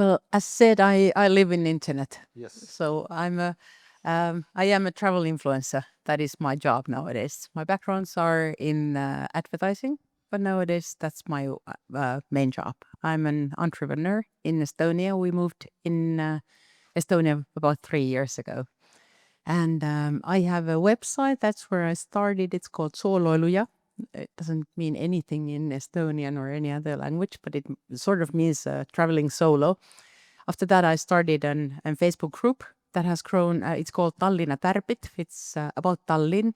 Well, as said, I live in internet. Yes. So I am a travel influencer. That is my job nowadays. My backgrounds are in advertising, but nowadays that's my main job. I'm an entrepreneur in Estonia. We moved in Estonia about 3 years ago. And I have a website. That's where I started. It's called Soomoluja. It doesn't mean anything in Estonian or any other language, but it sort of means traveling solo. After that, I started a Facebook group that has grown. It's called Tallinna Tarbit. It's about Tallinn.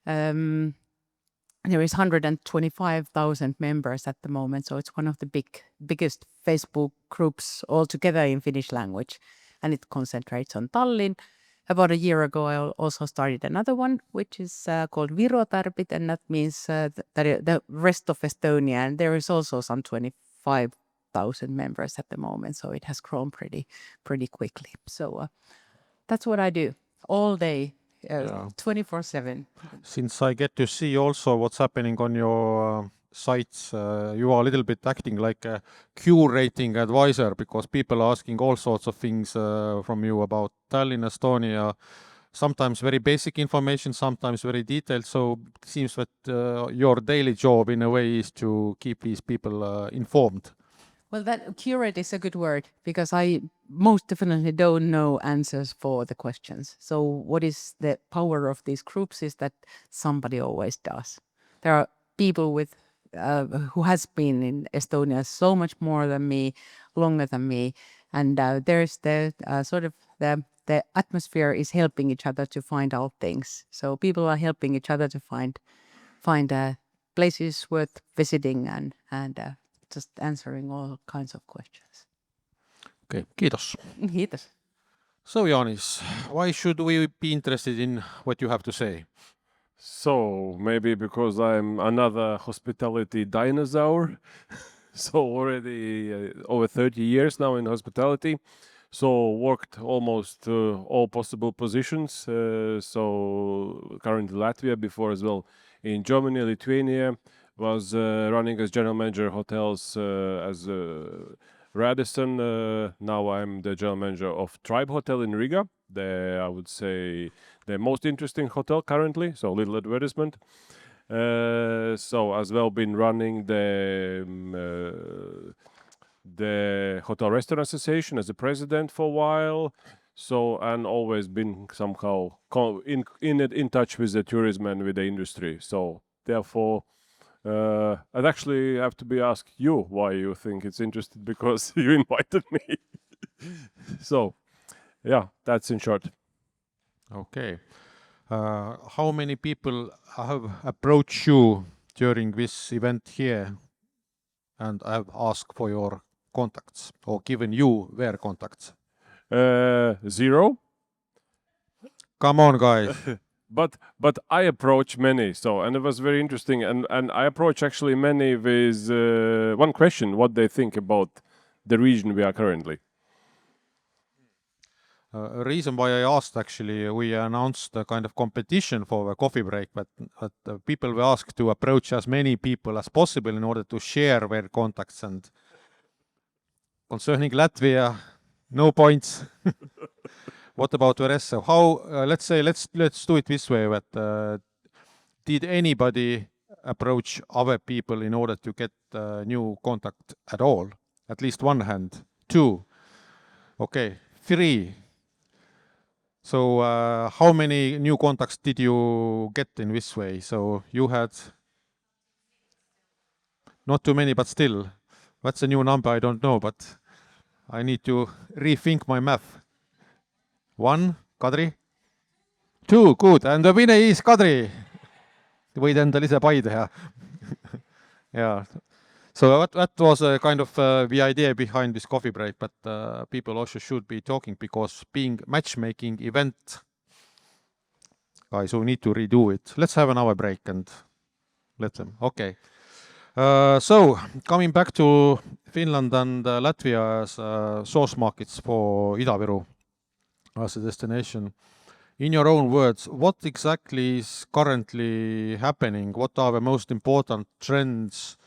There is 125,000 members at the moment, so it's one of the biggest Facebook groups altogether in Finnish language, and it concentrates on Tallinn. About a year ago, I also started another one, which is called Viru Tarbit, and that means the rest of Estonia, and there is also some 25,000 members at the moment, so it has grown pretty quickly. So that's what I do all day, 24/7. Since I get to see also what's happening on your sites, you are a little bit acting like a curating advisor, because people are asking all sorts of things from you about Tallinn, Estonia, sometimes very basic information, sometimes very detailed. So it seems that your daily job in a way is to keep these people informed. Well, that curate is a good word, because I most definitely don't know answers for the questions. So what is the power of these groups is that somebody always does. There are people who has been in Estonia so much more than me, longer than me, and there's the sort of the atmosphere is helping each other to find out things. So people are helping each other to find places worth visiting and just answering all kinds of questions. Okay, kiitos. Kiitos. So Janis, why should we be interested in what you have to say? So maybe because I'm another hospitality dinosaur. So already over 30 years now in hospitality. So worked almost all possible positions. So currently Latvia, before as well in Germany, Lithuania. Was running as general manager hotels as Radisson. Now I'm the general manager of Tribe Hotel in Riga. I would say the most interesting hotel currently. So little advertisement. So as well been running the Hotel Restaurant Association as a president for a while. So and always been somehow in touch with the tourism and with the industry. So therefore. I'd actually have to be asked you why you think it's interesting, because you invited me. So, yeah, that's in short. Okay. How many people have approached you during this event here and have asked for your contacts or given you their contacts? 0. Come on, guys. But I approach many, so and it was very interesting, and I approach actually many with one question: what they think about the region we are currently. A reason why I asked, actually, we announced a kind of competition for the coffee break, but people were asked to approach as many people as possible in order to share their contacts. And concerning Latvia, no points. What about the rest? So how, let's do it this way, that did anybody approach other people in order to get new contact at all? At least one hand. 2. Okay, 3. So how many new contacts did you get in this way? So you had not too many, but still. What's a new number? I don't know, but I need to rethink my math. 1, Kadri. 2, good. And the winner is Kadri. Võid endale ise pai teha. Yeah. So that was kind of the idea behind this coffee break, but people also should be talking, because being matchmaking event, guys, we need to redo it. Let's have another break and let them. Okay. So coming back to Finland and Latvia as source markets for Ida-Viru as a destination. In your own words, what exactly is currently happening? What are the most important trends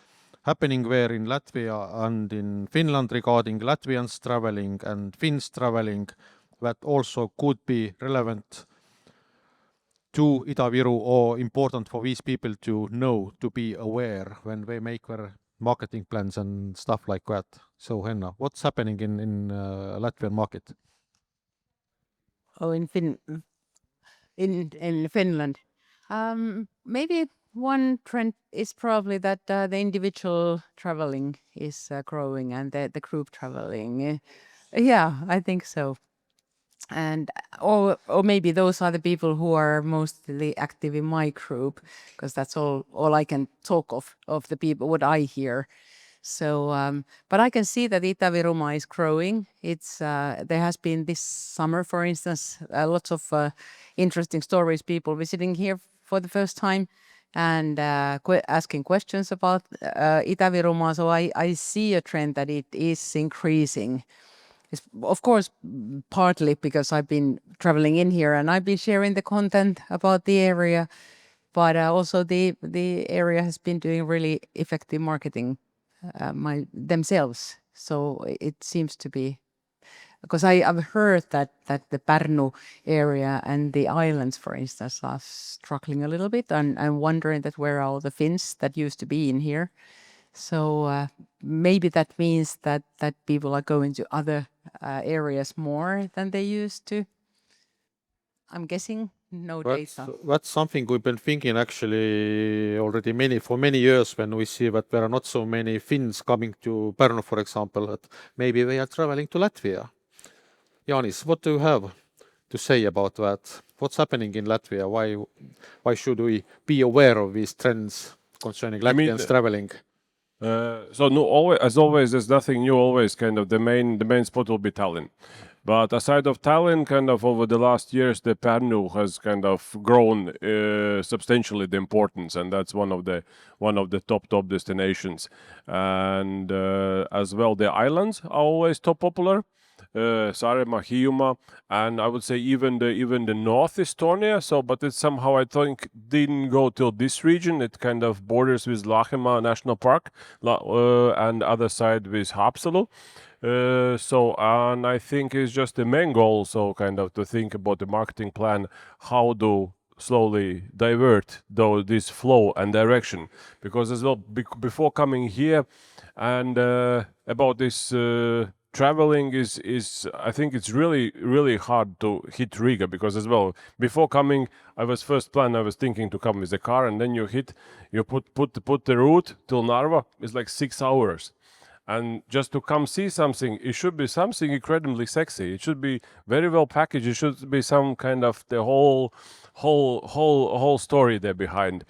happening where in Latvia and in Finland regarding Latvians traveling and Finns traveling that also could be relevant to Ida-Viru or important for these people to know, to be aware when they make their marketing plans and stuff like that. So Henna, what's happening in Latvian market? Oh, in Finland. Maybe one trend is probably that the individual traveling is growing and the group traveling. Yeah, I think so. And or maybe those are the people who are mostly active in my group, because that's all I can talk of the people what I hear. So, but I can see that Ida-Viru is growing. It's there has been this summer, for instance, lots of interesting stories. People visiting here for the first time and asking questions about Ida-Viru. So I see a trend that it is increasing. It's, of course, partly because I've been traveling in here and I've been sharing the content about the area, but also the area has been doing really effective marketing themselves. So it seems to be, because I've heard that the Pärnu area and the islands, for instance, are struggling a little bit and wondering that where are all the Finns that used to be in here. So maybe that means that people are going to other areas more than they used to. I'm guessing no data. That's something we've been thinking actually already for many years when we see that there are not so many Finns coming to Pärnu, for example, that maybe they are traveling to Latvia. Janis, what do you have to say about that? What's happening in Latvia? Why should we be aware of these trends concerning Latvians traveling? So no, as always, there's nothing new. Always, kind of the main spot will be Tallinn. But aside of Tallinn, kind of over the last years, the Pärnu has kind of grown substantially the importance, and that's one of the top destinations. And as well, the islands are always top popular. Saaremaa, Hiiumaa, and I would say even the North Estonia. So, but it somehow I think didn't go till this region. It kind of borders with Lahemaa National Park, and other side with Haapsalu. So, and I think it's just the main goal. So, kind of to think about the marketing plan, how to slowly divert this flow and direction, because as well before coming here and about this. Traveling is I think it's really hard to hit Riga, because as well before coming I was thinking to come with the car, and then you put the route till Narva is like 6 hours, and just to come see something, it should be something incredibly sexy. It should be very well packaged. It should be some kind of the whole story there behind.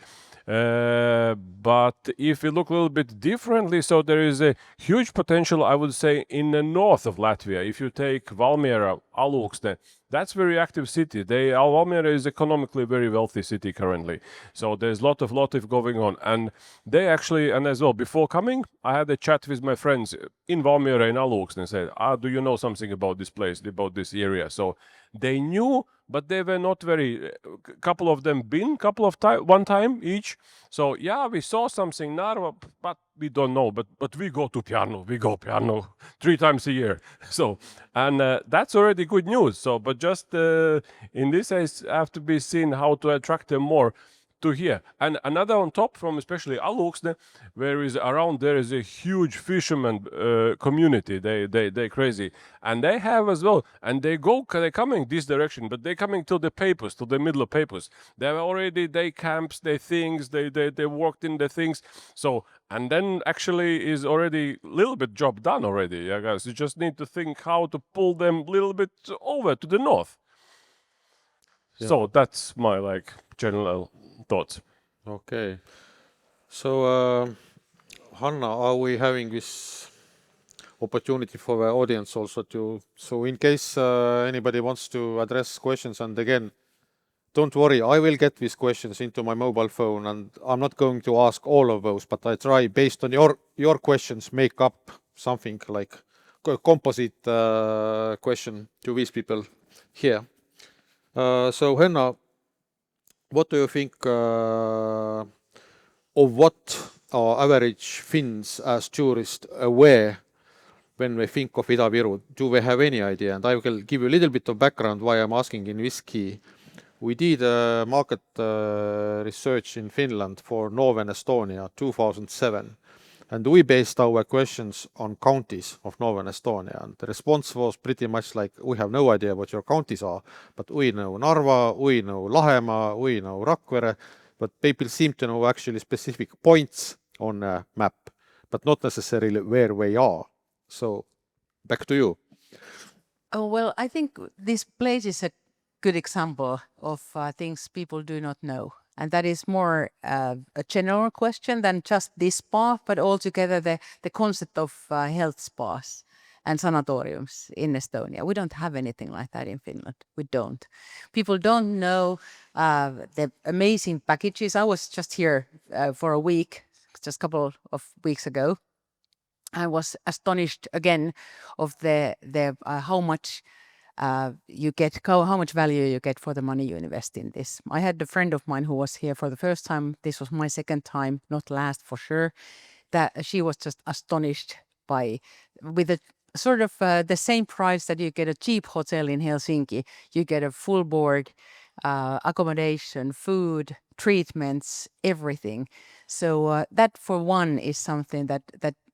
But if we look a little bit differently, so there is a huge potential, I would say, in the north of Latvia. If you take Valmiera, Alūksne, that's very active city. Valmiera is economically very wealthy city currently. So there's lot of going on. And they actually, and as well, before coming, I had a chat with my friends in Valmiera, in Alūksne, and said, do you know something about this place, about this area? So they knew, but they were not very. Couple of them been, one time each. So yeah, we saw something Narva, but we don't know. But we go to Pärnu. We go Pärnu 3 times a year. So and that's already good news. So but just in this case, have to be seen how to attract them more to here. And another on top from especially Alūksne, where is around there is a huge fisherman community. They crazy, and they have as well, and they're coming this direction, but they're coming to the Peipus, to the middle of Peipus. They camps, they things, they worked in the things. So and then actually is already a little bit job done already. Yeah, guys, you just need to think how to pull them a little bit over to the north. Yeah. So that's my general thoughts. Okay. So, Hanna, are we having this opportunity for the audience also so in case anybody wants to address questions, and again, don't worry, I will get these questions into my mobile phone, and I'm not going to ask all of those, but I try based on your questions, make up something like a composite question to these people here. So Henna, what do you think of what are average Finns as tourists aware when they think of Ida-Viru? Do they have any idea? And I will give you a little bit of background why I'm asking in this key. We did market research in Finland for Northern Estonia 2007, and we based our questions on counties of Northern Estonia, and the response was pretty much like, we have no idea what your counties are, but we know Narva, we know Lahemaa, we know Rakvere, but people seem to know actually specific points on a map, but not necessarily where they are. So back to you. Oh, well, I think this place is a good example of things people do not know. And that is more a general question than just this spa, but altogether the concept of health spas and sanatoriums in Estonia. We don't have anything like that in Finland. We don't. People don't know the amazing packages. I was just here for a week, just a couple of weeks ago. I was astonished again of the how much you get, how much value you get for the money you invest in this. I had a friend of mine who was here for the first time. This was my second time, not last for sure. That she was just astonished by, with a sort of the same price that you get a cheap hotel in Helsinki, you get a full board, accommodation, food, treatments, everything. So that for one is something that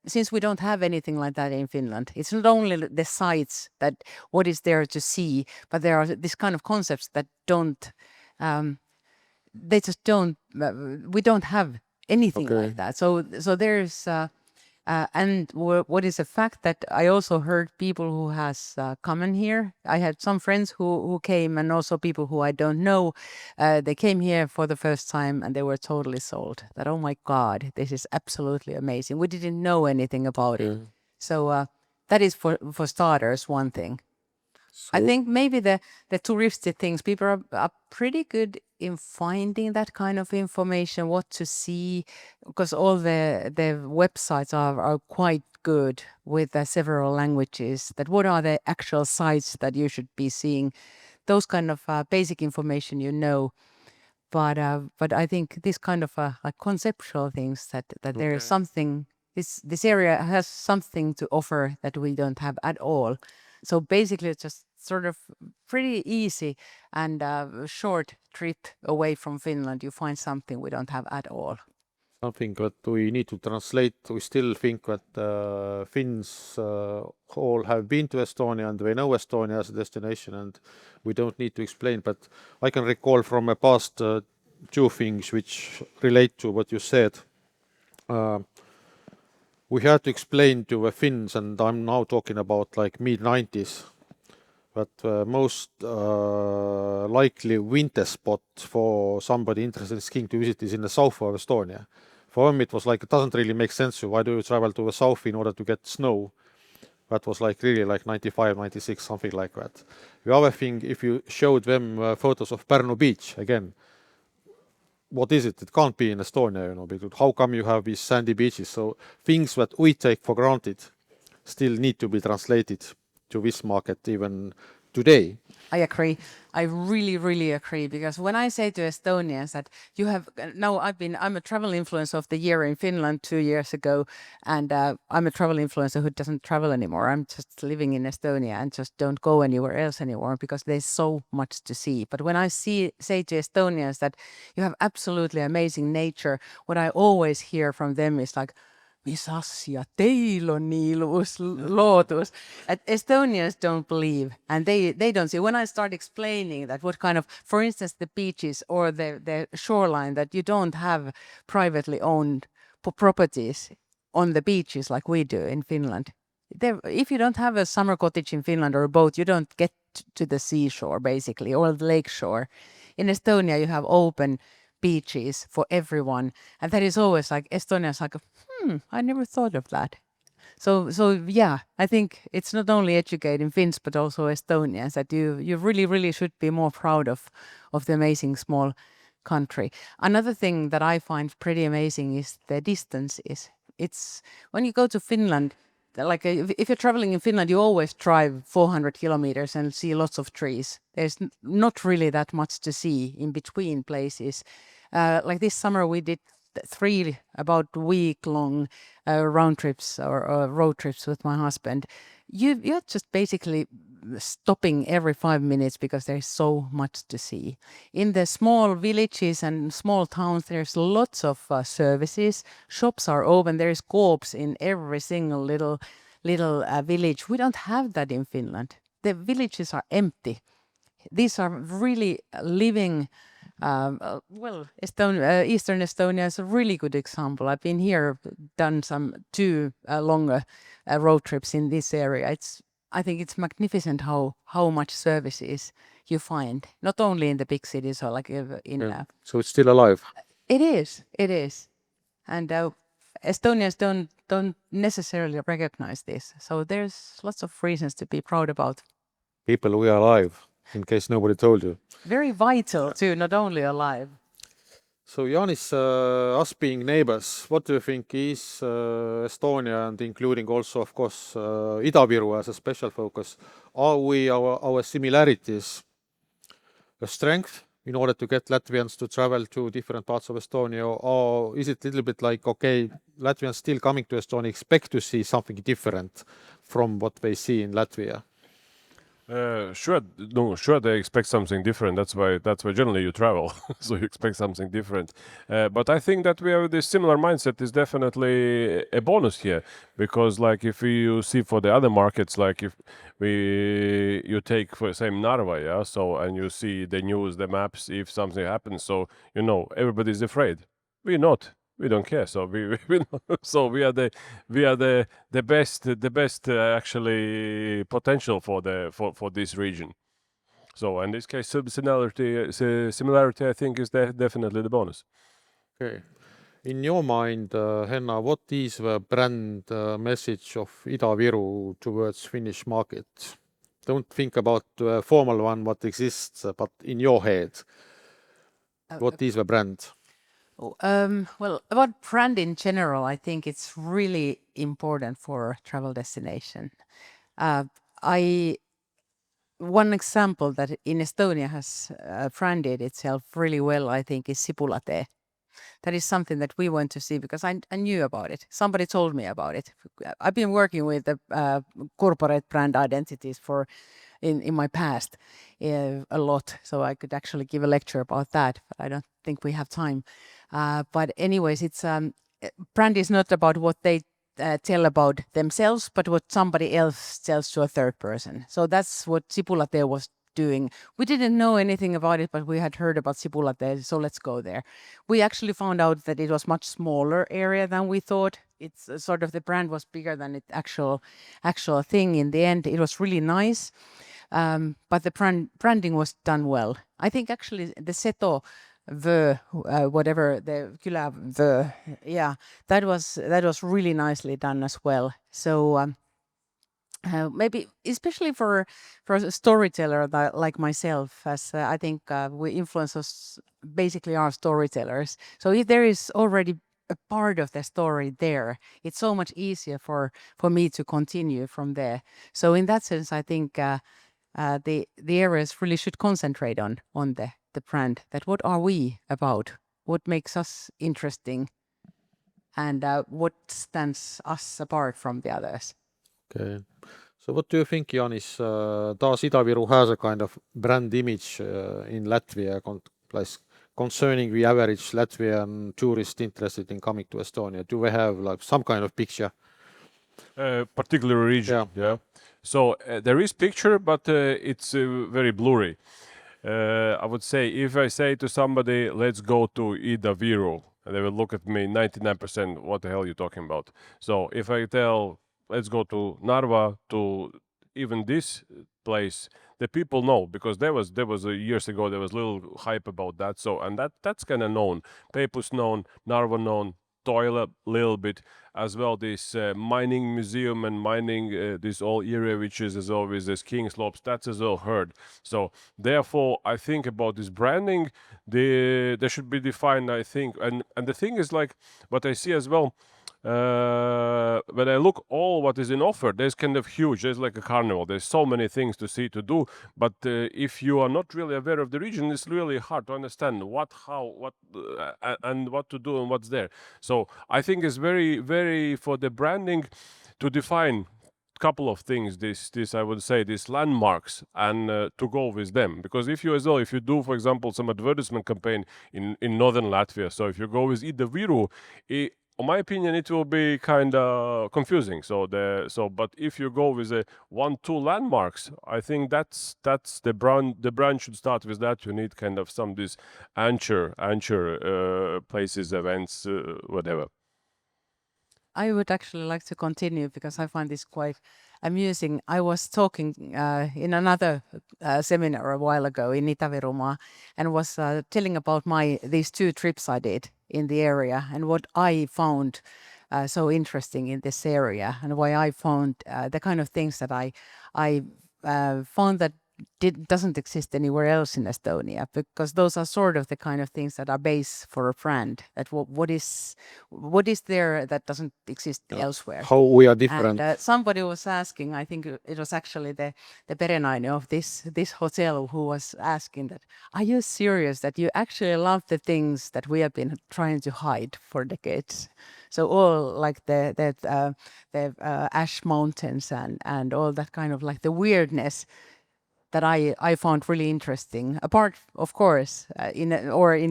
since we don't have anything like that in Finland, it's not only the sites that what is there to see, but there are this kind of concepts that don't, they just don't, we don't have anything like that. So there's, and what is a fact that I also heard people who has come in here. I had some friends who came, and also people who I don't know. They came here for the first time and they were totally sold that, oh my God, this is absolutely amazing. We didn't know anything about it. So that is for starters one thing. I think maybe the touristy things, people are pretty good in finding that kind of information, what to see, because all the websites are quite good with several languages, that what are the actual sites that you should be seeing, those kind of basic information, you know. But I think this kind of like conceptual things that there is something, this area has something to offer that we don't have at all. So basically it's just sort of pretty easy and short trip away from Finland. You find something we don't have at all. Something that we need to translate. We still think that Finns all have been to Estonia and they know Estonia as a destination, and we don't need to explain. But I can recall from a past two things which relate to what you said. We had to explain to the Finns, and I'm now talking about like mid-90s, that most likely winter spot for somebody interested in skiing to visit is in the south of Estonia. For them it was like, it doesn't really make sense. Why do you travel to the south in order to get snow? That was like really like 95, 96, something like that. The other thing, if you showed them photos of Pärnu beach, again, what is it? It can't be in Estonia, you know, because how come you have these sandy beaches? So things that we take for granted still need to be translated to this market even today. I agree. I really, really agree, because when I say to Estonians that you have, now I'm a travel influencer of the year in Finland 2 years ago, and I'm a travel influencer who doesn't travel anymore. I'm just living in Estonia and just don't go anywhere else anymore because there's so much to see. But when I say to Estonians that you have absolutely amazing nature, what I always hear from them is like, mis asja, teil on nii ilus loodus. Estonians don't believe, and they don't see. When I start explaining that what kind of, for instance, the beaches or the shoreline, that you don't have privately owned properties on the beaches like we do in Finland. If you don't have a summer cottage in Finland or a boat, you don't get to the seashore basically, or the lake shore. In Estonia, you have open beaches for everyone, and that is always like, Estonia's like, I never thought of that. So yeah, I think it's not only educating Finns but also Estonians that you really should be more proud of the amazing small country. Another thing that I find pretty amazing is the distance. It's when you go to Finland, like if you're traveling in Finland, you always drive 400 kilometers and see lots of trees. There's not really that much to see in between places. Like this summer we did 3 about week-long round trips or road trips with my husband, you're just basically stopping every 5 minutes because there's so much to see. In the small villages and small towns, there's lots of services. Shops are open. There's co-ops in every single little village. We don't have that in Finland. The villages are empty. These are really living. Eastern Estonia is a really good example. I've been here, done some 2 longer road trips in this area. I think it's magnificent how much services you find, not only in the big cities or like in. So it's still alive. It is, and Estonians don't necessarily recognize this. So there's lots of reasons to be proud about. People, we are alive, in case nobody told you. Very vital too, not only alive. So Janis, us being neighbors, what do you think is Estonia, and including also, of course, Ida-Viru as a special focus, are we our similarities a strength in order to get Latvians to travel to different parts of Estonia, or is it a little bit like, okay, Latvians still coming to Estonia expect to see something different from what they see in Latvia? Sure, they expect something different. That's why generally you travel, so you expect something different. But I think that we have this similar mindset is definitely a bonus here, because like if you see for the other markets, like if you take for same Narva, yeah, so and you see the news, the maps, if something happens, so everybody's afraid. We're not. We don't care. So we are the best actually potential for this region. So in this case, similarity I think is definitely the bonus. Okay. In your mind, Henna, what is the brand message of Ida-Viru towards Finnish market? Don't think about the formal one, what exists, but in your head, what is the brand? Well, about brand in general, I think it's really important for travel destination. One example that in Estonia has branded itself really well, I think, is Sipula-tee. That is something that we went to see because I knew about it. Somebody told me about it. I've been working with the corporate brand identities in my past a lot, so I could actually give a lecture about that, but I don't think we have time. But anyways, it's brand is not about what they tell about themselves, but what somebody else tells to a third person. So that's what Sipula-tee was doing. We didn't know anything about it, but we had heard about Sipula-tee, so let's go there. We actually found out that it was much smaller area than we thought. It's sort of the brand was bigger than the actual thing. In the end, it was really nice. But the branding was done well. I think actually the Seto whatever the Kylä yeah, that was really nicely done as well. So maybe especially for a storyteller like myself, as I think we influencers basically are storytellers. So if there is already a part of the story there, it's so much easier for me to continue from there. So in that sense, I think the areas really should concentrate on the brand, that what are we about, what makes us interesting, and what stands us apart from the others. Okay. So what do you think, Janis? Does Ida-Viru has a kind of brand image in Latvia concerning the average Latvian tourist interested in coming to Estonia? Do we have like some kind of picture? Particular region, yeah. So there is picture, but it's very blurry. I would say if I say to somebody, let's go to Ida-Viru, and they will look at me 99%, what the hell are you talking about? So if I tell, let's go to Narva, to even this place, the people know, because there was years ago, there was little hype about that. So, and that's kind of known. Peipus known, Narva known, Toila little bit as well. This mining museum and mining this whole area, which is as always this King Slopes, that's as well heard. So therefore, I think about this branding, they should be defined. I think, and the thing is like what I see as well. when I look all what is in offer, there's kind of huge. There's like a carnival. There's so many things to see, to do. But if you are not really aware of the region, it's really hard to understand what, how, what, and what to do and what's there. So I think it's very, very for the branding to define couple of things, this I would say, these landmarks, and to go with them. Because if you do, for example, some advertisement campaign in northern Latvia, so if you go with Ida-Viru, in my opinion, it will be kind of confusing. But if you go with a 1-2 landmarks, I think that's the brand. The brand should start with that. You need kind of some these anchor places, events, whatever. I would actually like to continue because I find this quite amusing. I was talking in another seminar a while ago in Ida-Virumaa and was telling about these 2 trips I did in the area and what I found so interesting in this area and why I found the kind of things that I found that doesn't exist anywhere else in Estonia, because those are sort of the kind of things that are base for a brand. That what is there that doesn't exist elsewhere. How we are different. And somebody was asking, I think it was actually the perenaine of this hotel who was asking that, are you serious that you actually love the things that we have been trying to hide for decades? So all like the ash mountains and all that kind of like the weirdness that I found really interesting, apart, of course, in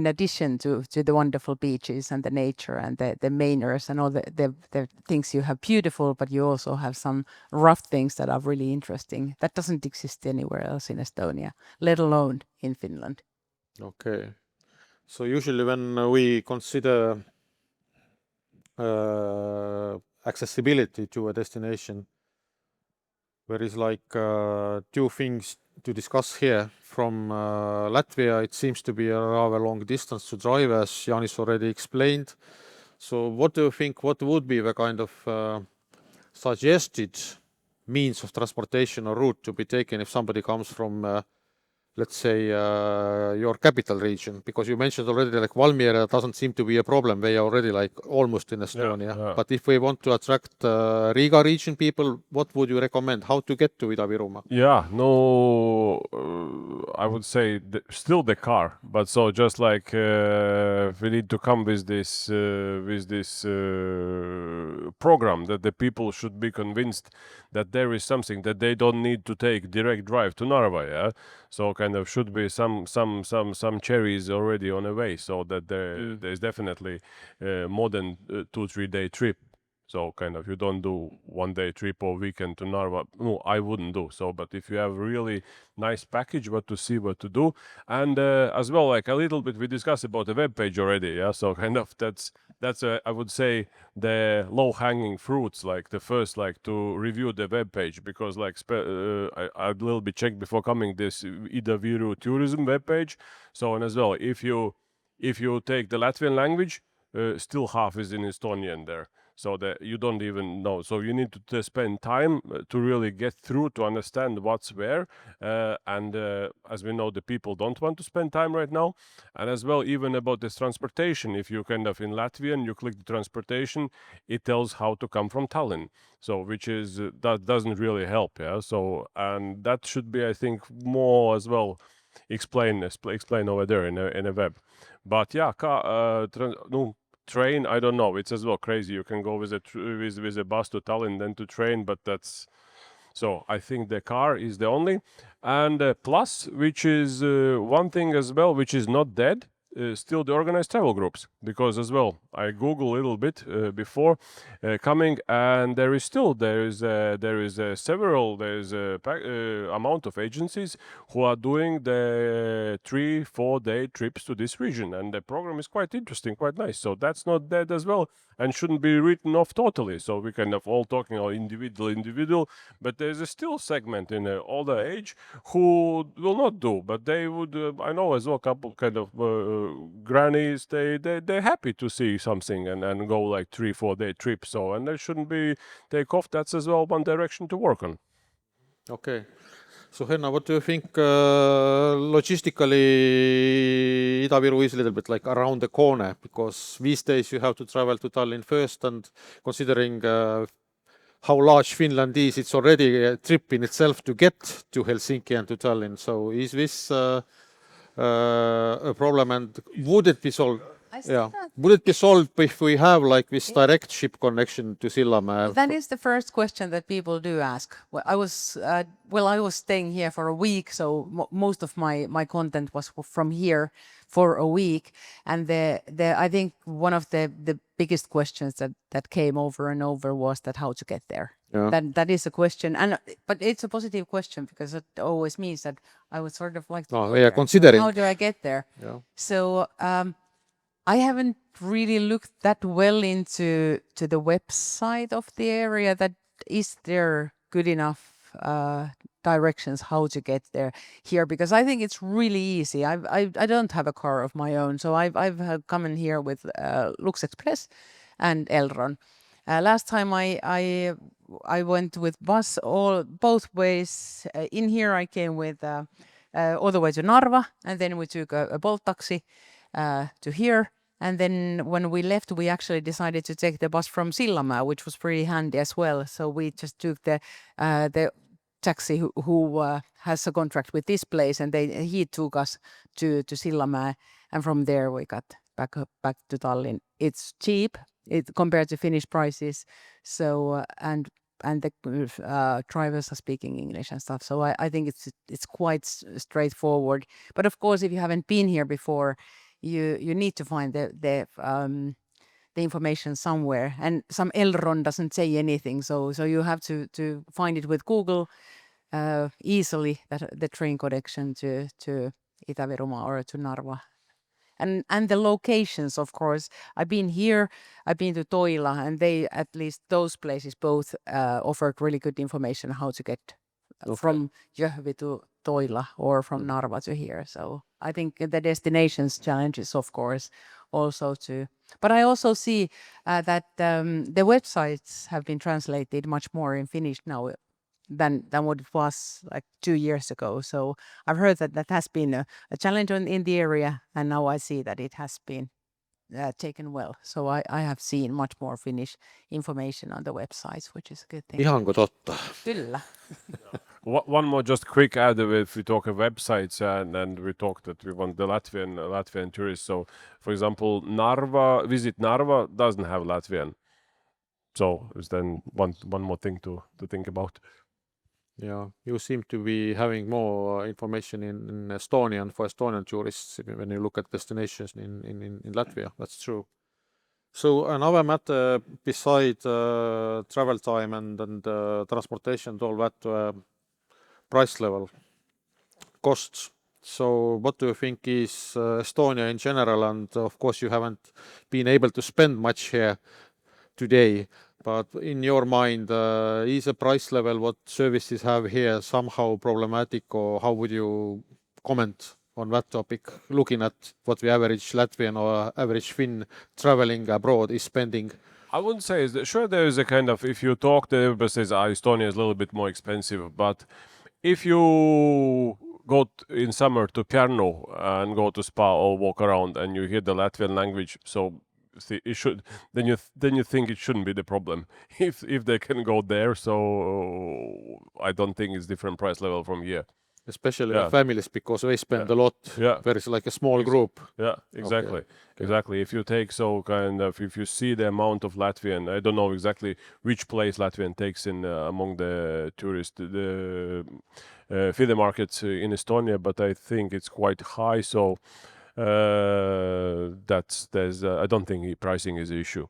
addition to the wonderful beaches and the nature and the manors and all the things you have beautiful, but you also have some rough things that are really interesting. That doesn't exist anywhere else in Estonia, let alone in Finland. Okay. So usually when we consider accessibility to a destination, there is like 2 things to discuss here. From Latvia, it seems to be a rather long distance to drive, as Janis already explained. So what do you think, what would be the kind of suggested means of transportation or route to be taken if somebody comes from let's say your capital region? Because you mentioned already like Valmiera doesn't seem to be a problem. They are already like almost in Estonia. Yeah. But if we want to attract Riga region people, what would you recommend? How to get to Ida-Virumaa? Yeah, no, I would say still the car, but so just like we need to come with this program that the people should be convinced that there is something that they don't need to take direct drive to Narva. Yeah, so kind of should be some cherries already on the way, so that there's definitely more than 2-3 day trip. So kind of you don't do 1 day trip or weekend to Narva. No, I wouldn't do so. But if you have a really nice package, what to see, what to do, and as well, like a little bit we discussed about the web page already. Yeah, so kind of that's I would say the low hanging fruits, like the first, like to review the web page, because like I will be checked before coming this Ida-Viru tourism web page. So and as well, if you take the Latvian language, still half is in Estonian there. So that you don't even know. So you need to spend time to really get through to understand what's where. And as we know, the people don't want to spend time right now. And as well, even about this transportation, if you kind of in Latvian, you click the transportation, it tells how to come from Tallinn. So which is, that doesn't really help. Yeah. So, and that should be, I think, more as well explain over there in a web. But yeah, train, I don't know. It's as well crazy. You can go with a bus to Tallinn, then to train, but that's so. I think the car is the only, and plus, which is one thing as well, which is not dead. Still the organized travel groups, because as well I Google a little bit before coming, and there is several amount of agencies who are doing the 3-4 day trips to this region, and the program is quite interesting, quite nice. So that's not dead as well, and shouldn't be written off totally. So we kind of all talking about individual, but there's a still segment in older age who will not do, but they would. I know as well a couple kind of grannies. They're happy to see something and go like 3-4 day trip. So and they shouldn't be take off. That's as well one direction to work on. Okay. So Henna, what do you think logistically Ida-Viru is a little bit like around the corner, because these days you have to travel to Tallinn first, and considering how large Finland is, it's already a trip in itself to get to Helsinki and to Tallinn. So is this a problem, and would it be solved? Yeah. Would it be solved if we have like this direct ship connection to Sillamäe? That is the first question that people do ask. Well, I was staying here for a week, so most of my content was from here for a week, and I think one of the biggest questions that came over and over was that how to get there. Yeah. That is a question, but it's a positive question, because it always means that I would sort of like to go yeah, there. considering. How do I get there? Yeah. So I haven't really looked that well into the website of the area. That is there good enough directions how to get there here, because I think it's really easy. I don't have a car of my own, so I've come in here with Lux Express and Elron. Last time I went with bus both ways. In here I came with all the way to Narva, and then we took a Bolt taxi to here. And then when we left, we actually decided to take the bus from Sillamäe, which was pretty handy as well. So we just took the taxi who has a contract with this place, and he took us to Sillamäe, and from there we got back to Tallinn. It's cheap compared to Finnish prices. So and the drivers are speaking English and stuff. So I think it's quite straightforward. But of course, if you haven't been here before, you need to find the information somewhere, and some Elron doesn't say anything, so you have to find it with Google easily, that the train connection to Ida-Viru or to Narva, and the locations. Of course, I've been here, I've been to Toila, and they, at least those places, both offered really good information how to get from Jõhvi to Toila or from Narva to here. So I think the destinations challenges, of course, also too. But I also see that the websites have been translated much more in Finnish now than what it was like 2 years ago. So I've heard that has been a challenge in the area, and now I see that it has been taken well. So I have seen much more Finnish information on the websites, which is a good thing. Ihanko totta. Kyllä. One more just quick add, if we talk of websites, and we talked that we want the Latvian tourists. So, for example, Visit Narva doesn't have Latvian. So it's then one more thing to think about. Yeah, you seem to be having more information in Estonian for Estonian tourists when you look at destinations in Latvia. That's true. So another matter beside travel time and transportation, all that price level, costs. So what do you think is Estonia in general? And of course you haven't been able to spend much here today, but in your mind, is a price level what services have here somehow problematic, or how would you comment on that topic, looking at what the average Latvian or average Finn traveling abroad is spending? I wouldn't say, sure, there is a kind of, if you talk to everybody says Estonia is a little bit more expensive, but if you go in summer to Pärnu and go to spa or walk around and you hear the Latvian language, so it should, then you think it shouldn't be the problem if they can go there. So I don't think it's different price level from here, especially families, because they spend a lot. There is like a small group. Exactly. If you take, so kind of, if you see the amount of Latvian, I don't know exactly which place Latvian takes in among the tourists, the feeder markets in Estonia, but I think it's quite high. So I don't think pricing is an issue.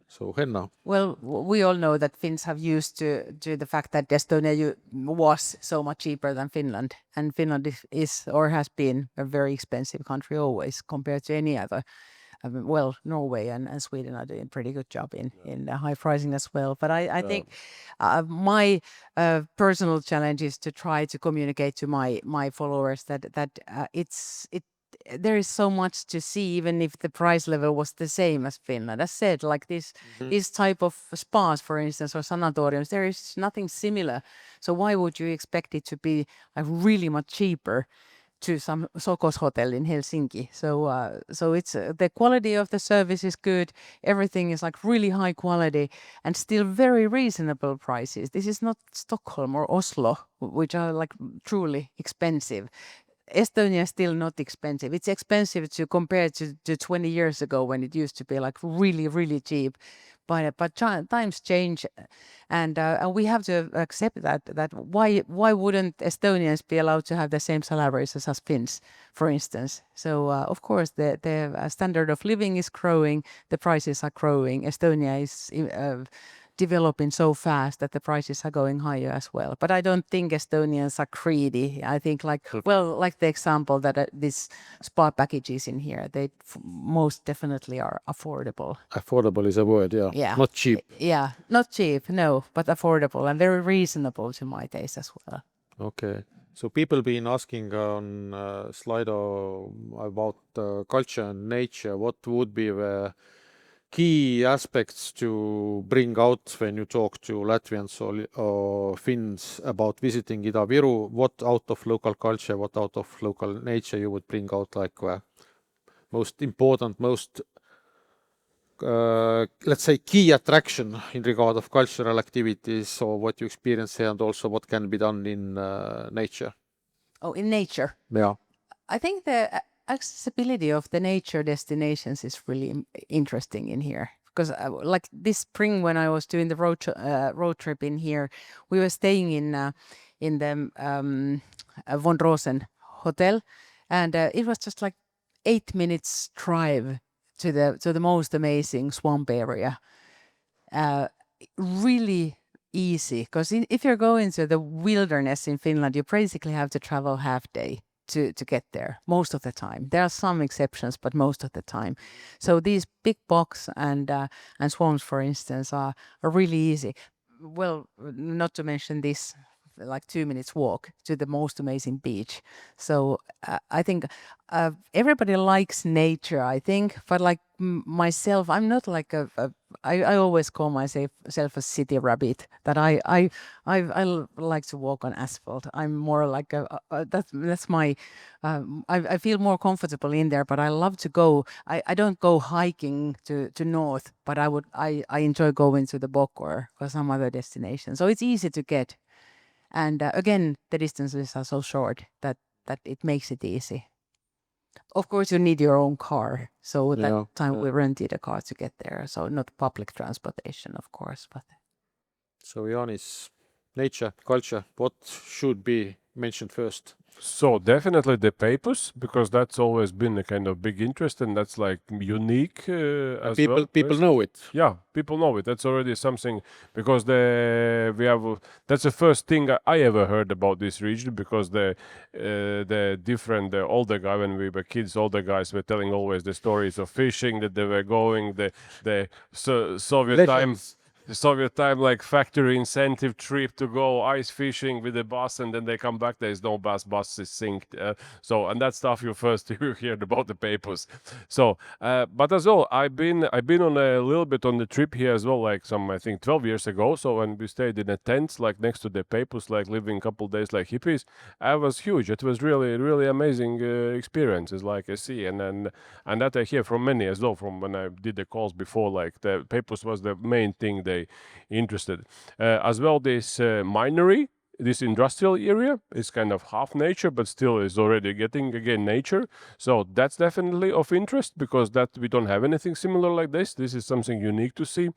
So Henna. Well, we all know that Finns have used to the fact that Estonia was so much cheaper than Finland, and Finland is or has been a very expensive country always compared to any other. Well, Norway and Sweden are doing a pretty good job in high pricing as well. But I think my personal challenge is to try to communicate to my followers that there is so much to see, even if the price level was the same as Finland. As said, like this type of spas, for instance, or sanatoriums, there is nothing similar. So why would you expect it to be like really much cheaper to some Sokos hotel in Helsinki? So it's the quality of the service is good. Everything is like really high quality and still very reasonable prices. This is not Stockholm or Oslo, which are like truly expensive. Estonia is still not expensive. It's expensive to compare to 20 years ago when it used to be like really, really cheap. But times change, and we have to accept that why wouldn't Estonians be allowed to have the same salaries as us Finns, for instance? So of course the standard of living is growing, the prices are growing. Estonia is developing so fast that the prices are going higher as well. But I don't think Estonians are greedy. I think like the example that this spa packages in here, they most definitely are affordable. Affordable is a word, yeah. Yeah. Not cheap. Yeah, not cheap, no, but affordable and very reasonable to my taste as well. Okay. So people been asking on Slido about culture and nature. What would be the key aspects to bring out when you talk to Latvians or Finns about visiting Ida-Viru? What out of local culture, what out of local nature you would bring out, like most important, most let's say key attraction in regard of cultural activities, or what you experience here, and also what can be done in nature? Oh, in nature? Yeah. I think the accessibility of the nature destinations is really interesting in here, because like this spring when I was doing the road trip in here, we were staying in the Von Rosen hotel, and it was just like 8 minutes drive to the most amazing swamp area. Really easy, because if you're going to the wilderness in Finland, you basically have to travel half day to get there most of the time. There are some exceptions, but most of the time. So these big bogs and swamps, for instance, are really easy. Well, not to mention this like 2 minutes walk to the most amazing beach. So I think everybody likes nature, I think, but like myself, I'm not like I always call myself a city rabbit, that I like to walk on asphalt. I'm more like that's my I feel more comfortable in there, but I love to go. I don't go hiking to north, but I enjoy going to the bog or some other destination. So it's easy to get. And again, the distances are so short that it makes it easy. Of course, you need your own car. So that time we rented a car to get there. So not public transportation, of course. But so Janis, nature, culture, what should be mentioned first? So definitely the papers, because that's always been a kind of big interest, and that's like unique as well. People know it. Yeah, people know it. That's already something, because that's the first thing I ever heard about this region, because the older guy, when we were kids, older guys were telling always the stories of fishing, that they were going the Soviet Legends. the Soviet time, like factory incentive trip to go ice fishing with the bus, and then they come back, there's no bus is synced. And that stuff you first heard about the papers. So, but as well, I've been on a little bit on the trip here as well, like I think 12 years ago. So when we stayed in a tent, like next to the papers, like living a couple days like hippies, it was huge. It was really, really amazing experiences, like I see, and that I hear from many as well, from when I did the calls before, like the papers was the main thing they interested. As well, this minery, this industrial area is kind of half nature, but still is already getting again nature. So that's definitely of interest, because that we don't have anything similar like this. This is something unique to see.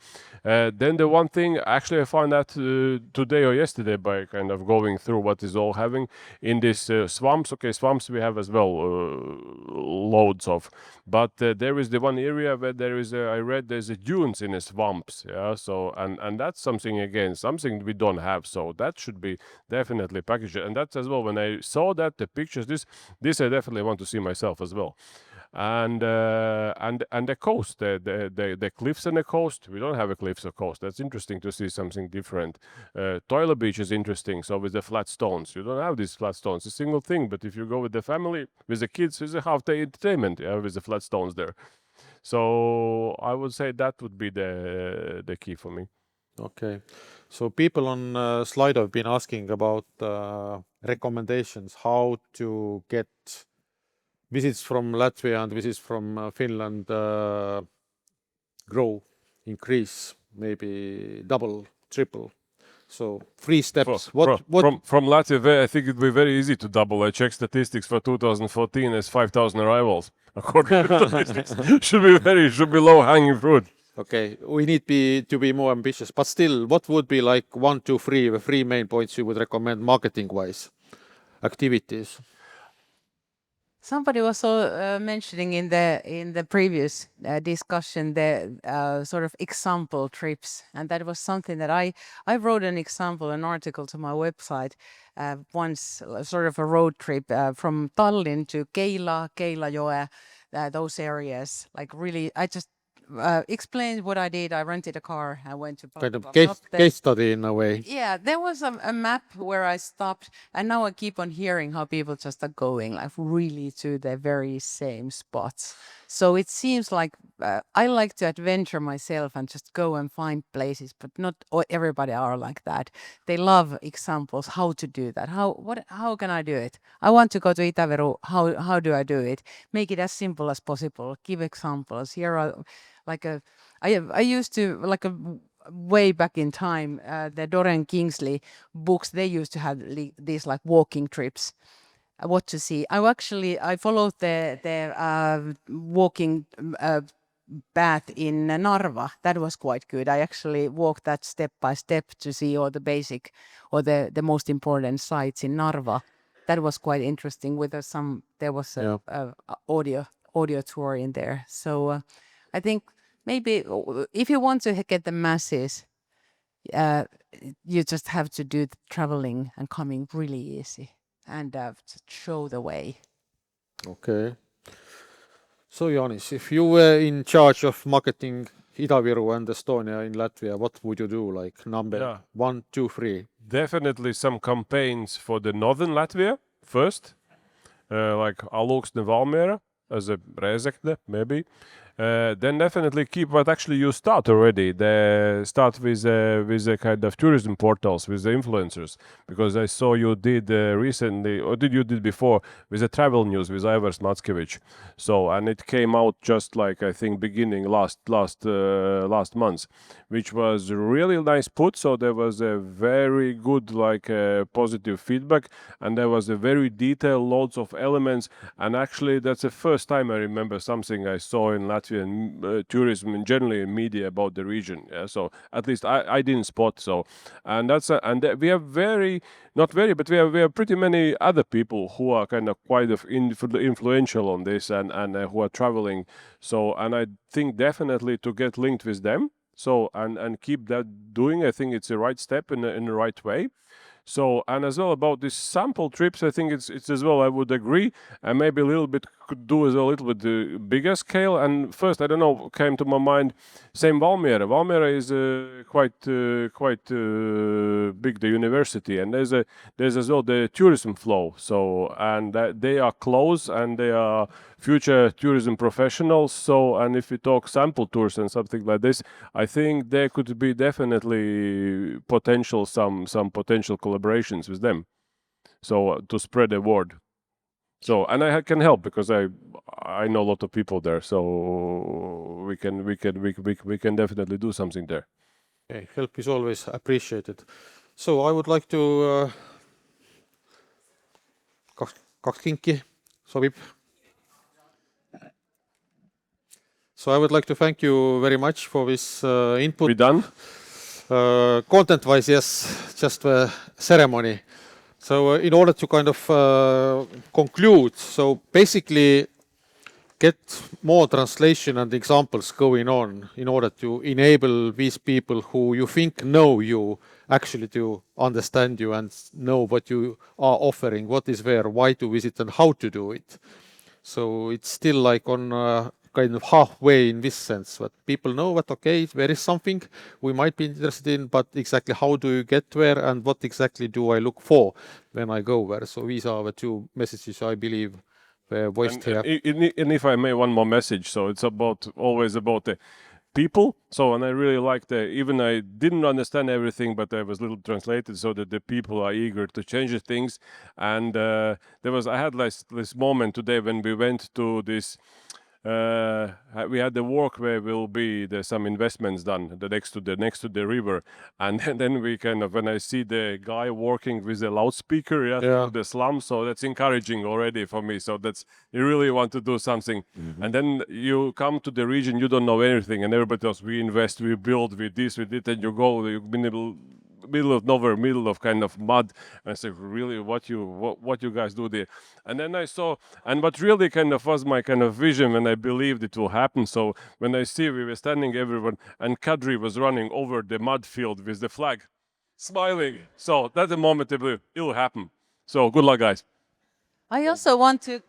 Then the one thing, actually I found that today or yesterday by kind of going through what is all having in these swamps. Okay, swamps we have as well, loads of. But there is the one area where there is I read there's a dunes in the swamps. Yeah, so and that's something again, something we don't have. So that should be definitely packaged, and that's as well when I saw that the pictures, this I definitely want to see myself as well. and the coast, the cliffs and the coast. We don't have a cliffs or coast. That's interesting to see something different. Toilet Beach is interesting. So with the flat stones, you don't have these flat stones. It's a single thing. But if you go with the family, with the kids, it's a half-day entertainment with the flat stones there. So I would say that would be the key for me. Okay. So people on Slido have been asking about recommendations, how to get visits from Latvia and visits from Finland grow, increase, maybe double, triple. So 3 steps. From Latvia, I think it would be very easy to double. I checked statistics for 2014 as 5,000 arrivals. According to statistics, should be low hanging fruit. Okay, we need to be more ambitious, but still, what would be like 1, 2, 3, the 3 main points you would recommend marketing-wise activities? Somebody was mentioning in the previous discussion the sort of example trips, and that was something that I wrote an article to my website once, sort of a road trip from Tallinn to Keila-Joe, those areas. Like really, I just explained what I did. I rented a car. I went to Kind of case study in a way. Yeah, there was a map where I stopped, and now I keep on hearing how people just are going like really to the very same spots. So it seems like I like to adventure myself and just go and find places, but not everybody are like that. They love examples, how to do that. How can I do it? I want to go to Ida-Viru. How do I do it? Make it as simple as possible. Give examples. Here are I used to way back in time, the Doreen Kingsley books, they used to have these like walking trips, what to see. I followed the walking path in Narva. That was quite good. I actually walked that step by step to see all the basic or the most important sites in Narva. That was quite interesting. There was a audio tour in there. So I think maybe if you want to get the masses, you just have to do the traveling and coming really easy and show the way. Okay. So Janis, if you were in charge of marketing Ida-Viru and Estonia in Latvia, what would you do? Like number 1, 2, 3? Definitely some campaigns for the northern Latvia first, like Alūksne, Valmiera as a Rēzekne maybe. Then definitely keep what actually you start already. Start with a kind of tourism portals with the influencers, because I saw you did recently, or you did before with the travel news with Ivars Matskevich. So and it came out just like I think beginning last month, which was really nice put. So there was a very good positive feedback, and there was a very detailed loads of elements. And actually that's the first time I remember something I saw in Latvian tourism and generally in media about the region. Yeah, so at least I didn't spot. So and we have we have pretty many other people who are kind of quite influential on this and who are traveling. So and I think definitely to get linked with them. So and keep that doing. I think it's the right step in the right way. So and as well about these sample trips, I think it's as well. I would agree, and maybe a little bit could do as a little bit bigger scale. And first, I don't know, came to my mind, same Valmiera. Valmiera is quite big, the university, and there's as well the tourism flow. So and they are close and they are future tourism professionals. So and if we talk sample tours and something like this, I think there could be definitely some potential collaborations with them. So to spread the word. So and I can help because I know a lot of people there. So we can definitely do something there. Okay, help is always appreciated. So I would like to kaks kinki sobib. So I would like to thank you very much for this input. We done? Content-wise, yes, just the ceremony. So in order to kind of conclude, so basically get more translation and examples going on in order to enable these people who you think know you actually to understand you and know what you are offering, what is there, why to visit and how to do it. So it's still like on kind of halfway in this sense, that people know that, okay, there is something we might be interested in, but exactly how do you get there and what exactly do I look for when I go there? So these are the two messages I believe were voiced here. And if I may, one more message. So it's always about the people. So, and I really like even I didn't understand everything, but I was little translated so that the people are eager to change the things. And I had this moment today when we went to this. We had the walk where there's some investments done next to the river, and then we kind of, when I see the guy working with the loudspeaker through the slum, so that's encouraging already for me. So that's, you really want to do something. And then you come to the region, you don't know anything, and everybody else, we invest, we build, we this, we did, and you go, you've been middle of nowhere, middle of kind of mud, and I said, really, what you guys do there? And then I saw, and what really kind of was my kind of vision when I believed it will happen. So when I see we were standing everyone, and Kadri was running over the mud field with the flag, smiling. So that's the moment I believe it will happen. So good luck, guys. I also want to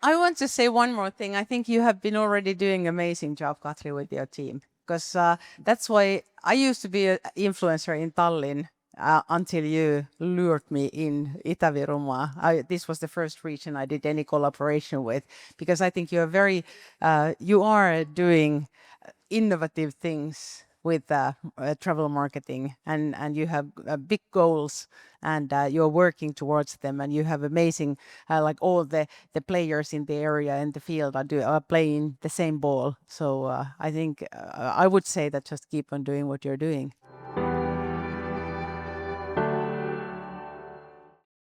I want to say one more thing. I think you have been already doing an amazing job, Katri, with your team. Because that's why I used to be an influencer in Tallinn until you lured me in Ida-Virumaa. This was the first region I did any collaboration with. Because I think you are doing innovative things with travel marketing, and you have big goals, and you're working towards them, and you have amazing, like all the players in the area and the field are playing the same ball. So I think I would say that just keep on doing what you're doing.